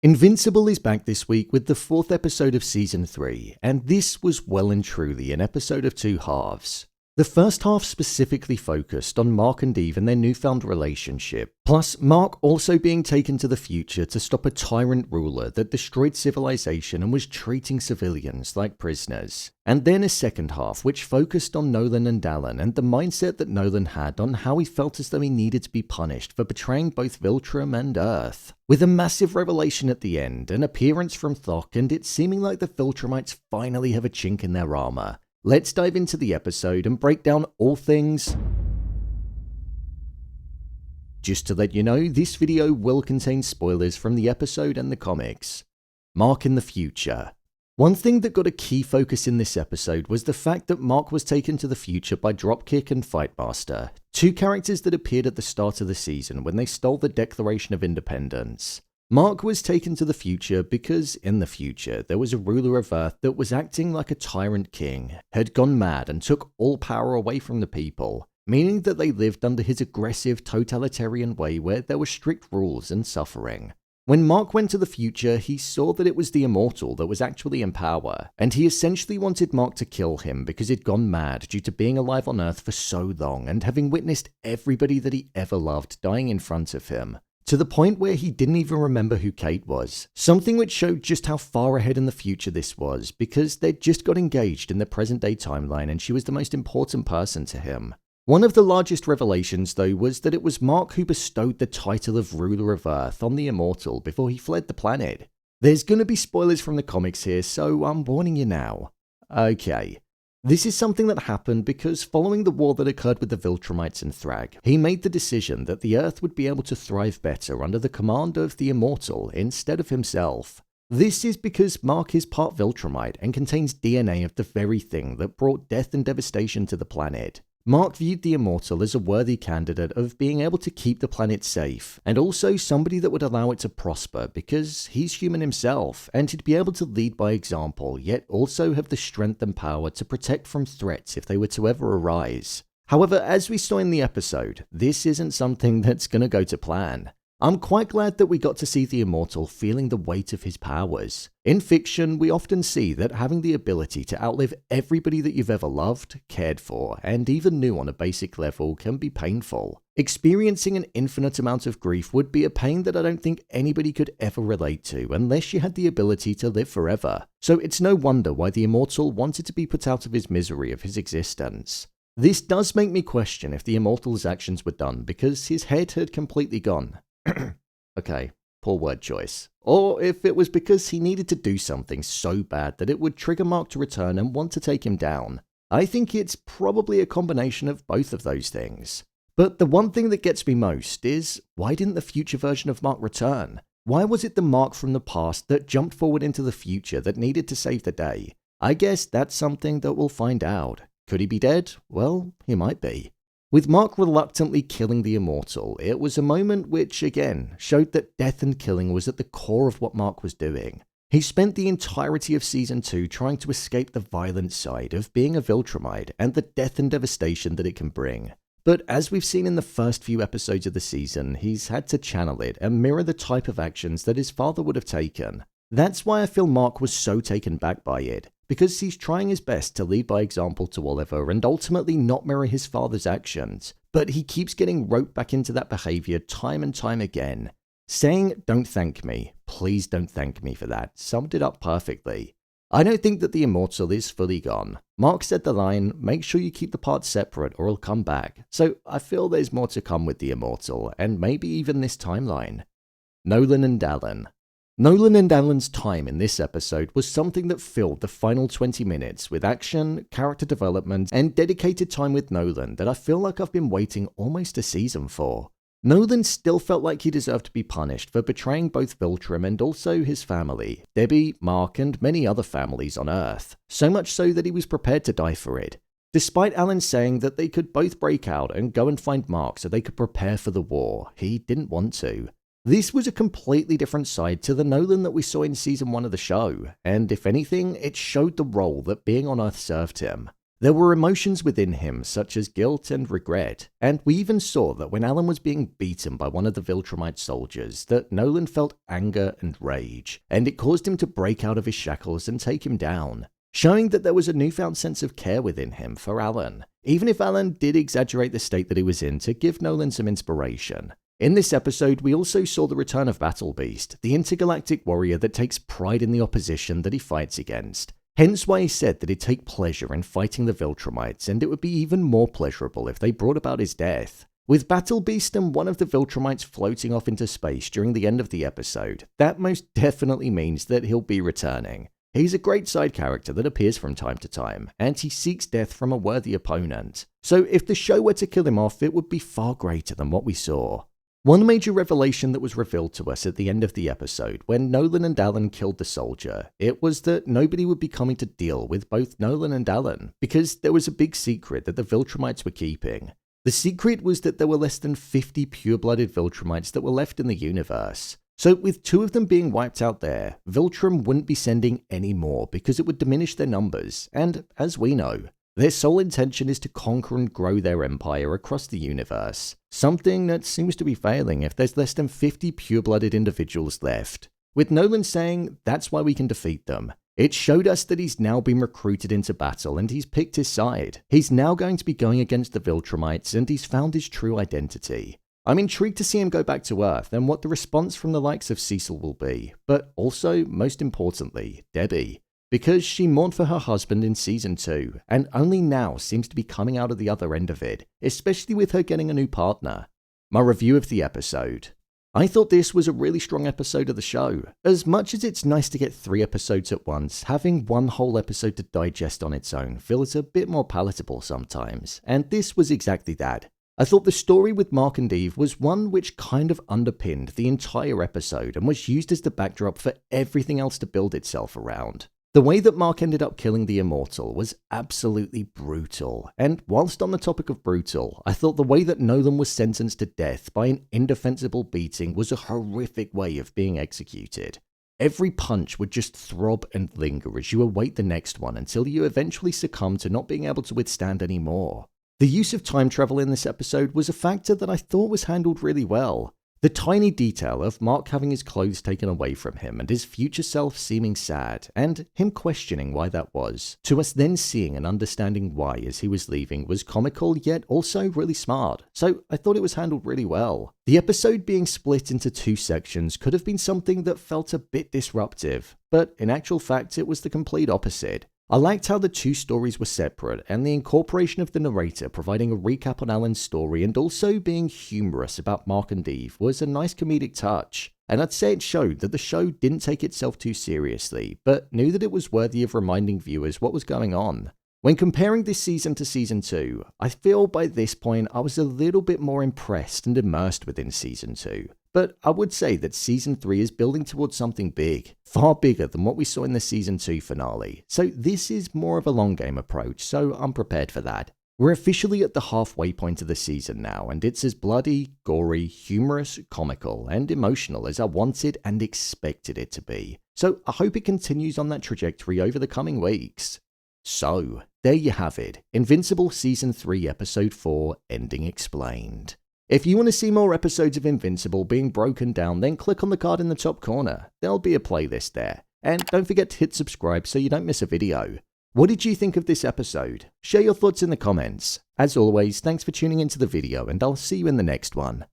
Invincible is back this week with the 4th episode of Season 3, and this was well and truly an episode of two halves. The first half specifically focused on Mark and Eve and their newfound relationship, plus Mark also being taken to the future to stop a tyrant ruler that destroyed civilization and was treating civilians like prisoners. And then a second half which focused on Nolan and Allen and the mindset that Nolan had on how he felt as though he needed to be punished for betraying both Viltrum and Earth. With a massive revelation at the end, an appearance from Thok, and it seeming like the Viltrumites finally have a chink in their armor. Let's dive into the episode and break down all things. Just to let you know, this video will contain spoilers from the episode and the comics. Mark in the future. One thing that got a key focus in this episode was the fact that Mark was taken to the future by Dropkick and Fightmaster, two characters that appeared at the start of the season when they stole the Declaration of Independence. Mark was taken to the future because in the future there was a ruler of Earth that was acting like a tyrant king, had gone mad and took all power away from the people, meaning that they lived under his aggressive totalitarian way where there were strict rules and suffering. When Mark went to the future, he saw that it was the Immortal that was actually in power, and he essentially wanted Mark to kill him because he'd gone mad due to being alive on Earth for so long and having witnessed everybody that he ever loved dying in front of him. To the point where he didn't even remember who Kate was. Something which showed just how far ahead in the future this was, because they'd just got engaged in the present day timeline and she was the most important person to him. One of the largest revelations though was that it was Mark who bestowed the title of Ruler of Earth on the Immortal before he fled the planet. There's gonna be spoilers from the comics here, so I'm warning you now. Okay. This is something that happened because following the war that occurred with the Viltrumites and Thrag, he made the decision that the Earth would be able to thrive better under the command of the Immortal instead of himself. This is because Mark is part Viltrumite and contains DNA of the very thing that brought death and devastation to the planet. Mark viewed the Immortal as a worthy candidate of being able to keep the planet safe, and also somebody that would allow it to prosper because he's human himself, and he'd be able to lead by example, yet also have the strength and power to protect from threats if they were to ever arise. However, as we saw in the episode, this isn't something that's gonna go to plan. I'm quite glad that we got to see the Immortal feeling the weight of his powers. In fiction, we often see that having the ability to outlive everybody that you've ever loved, cared for, and even knew on a basic level can be painful. Experiencing an infinite amount of grief would be a pain that I don't think anybody could ever relate to unless you had the ability to live forever. So it's no wonder why the Immortal wanted to be put out of his misery of his existence. This does make me question if the Immortal's actions were done because his head had completely gone. Okay, poor word choice. Or if it was because he needed to do something so bad that it would trigger Mark to return and want to take him down. I think it's probably a combination of both of those things. But the one thing that gets me most is, why didn't the future version of Mark return? Why was it the Mark from the past that jumped forward into the future that needed to save the day? I guess that's something that we'll find out. Could he be dead? Well, he might be. With Mark reluctantly killing the Immortal, it was a moment which, again, showed that death and killing was at the core of what Mark was doing. He spent the entirety of Season 2 trying to escape the violent side of being a Viltrumite and the death and devastation that it can bring. But as we've seen in the first few episodes of the season, he's had to channel it and mirror the type of actions that his father would have taken. That's why I feel Mark was so taken back by it, because he's trying his best to lead by example to Oliver and ultimately not mirror his father's actions, but he keeps getting roped back into that behavior time and time again. Saying, "Don't thank me, please don't thank me for that," summed it up perfectly. I don't think that the Immortal is fully gone. Mark said the line, "Make sure you keep the parts separate or he'll come back," so I feel there's more to come with the Immortal, and maybe even this timeline. Nolan and Allen. Nolan and Allen's time in this episode was something that filled the final 20 minutes with action, character development, and dedicated time with Nolan that I feel like I've been waiting almost a season for. Nolan still felt like he deserved to be punished for betraying both Viltrum and also his family, Debbie, Mark, and many other families on Earth, so much so that he was prepared to die for it. Despite Allen saying that they could both break out and go and find Mark so they could prepare for the war, he didn't want to. This was a completely different side to the Nolan that we saw in Season 1 of the show, and if anything, it showed the role that being on Earth served him. There were emotions within him such as guilt and regret, and we even saw that when Allen was being beaten by one of the Viltrumite soldiers, that Nolan felt anger and rage, and it caused him to break out of his shackles and take him down, showing that there was a newfound sense of care within him for Allen, even if Allen did exaggerate the state that he was in to give Nolan some inspiration. In this episode, we also saw the return of Battle Beast, the intergalactic warrior that takes pride in the opposition that he fights against. Hence why he said that he'd take pleasure in fighting the Viltrumites, and it would be even more pleasurable if they brought about his death. With Battle Beast and one of the Viltrumites floating off into space during the end of the episode, that most definitely means that he'll be returning. He's a great side character that appears from time to time, and he seeks death from a worthy opponent. So if the show were to kill him off, it would be far greater than what we saw. One major revelation that was revealed to us at the end of the episode when Nolan and Allen killed the soldier, it was that nobody would be coming to deal with both Nolan and Allen, because there was a big secret that the Viltrumites were keeping. The secret was that there were less than 50 pure-blooded Viltrumites that were left in the universe. So with 2 of them being wiped out there, Viltrum wouldn't be sending any more because it would diminish their numbers, and as we know, their sole intention is to conquer and grow their empire across the universe, something that seems to be failing if there's less than 50 pure-blooded individuals left. With Nolan saying that's why we can defeat them, it showed us that he's now been recruited into battle and he's picked his side. He's now going to be going against the Viltrumites and he's found his true identity. I'm intrigued to see him go back to Earth and what the response from the likes of Cecil will be, but also, most importantly, Debbie. Because she mourned for her husband in Season 2, and only now seems to be coming out of the other end of it, especially with her getting a new partner. My review of the episode. I thought this was a really strong episode of the show. As much as it's nice to get 3 episodes at once, having one whole episode to digest on its own feels a bit more palatable sometimes, and this was exactly that. I thought the story with Mark and Eve was one which kind of underpinned the entire episode and was used as the backdrop for everything else to build itself around. The way that Mark ended up killing the Immortal was absolutely brutal, and whilst on the topic of brutal, I thought the way that Nolan was sentenced to death by an indefensible beating was a horrific way of being executed. Every punch would just throb and linger as you await the next one until you eventually succumb to not being able to withstand any more. The use of time travel in this episode was a factor that I thought was handled really well. The tiny detail of Mark having his clothes taken away from him and his future self seeming sad, and him questioning why that was, to us then seeing and understanding why as he was leaving was comical yet also really smart, so I thought it was handled really well. The episode being split into 2 sections could have been something that felt a bit disruptive, but in actual fact it was the complete opposite. I liked how the 2 stories were separate, and the incorporation of the narrator providing a recap on Alan's story and also being humorous about Mark and Eve was a nice comedic touch. And I'd say it showed that the show didn't take itself too seriously, but knew that it was worthy of reminding viewers what was going on. When comparing this season to Season 2, I feel by this point I was a little bit more impressed and immersed within Season 2. But I would say that Season 3 is building towards something big, far bigger than what we saw in the Season 2 finale. So this is more of a long game approach, so I'm prepared for that. We're officially at the halfway point of the season now, and it's as bloody, gory, humorous, comical, and emotional as I wanted and expected it to be. So I hope it continues on that trajectory over the coming weeks. So, there you have it, Invincible Season 3 Episode 4, Ending Explained. If you want to see more episodes of Invincible being broken down, then click on the card in the top corner. There'll be a playlist there. And don't forget to hit subscribe so you don't miss a video. What did you think of this episode? Share your thoughts in the comments. As always, thanks for tuning into the video and I'll see you in the next one.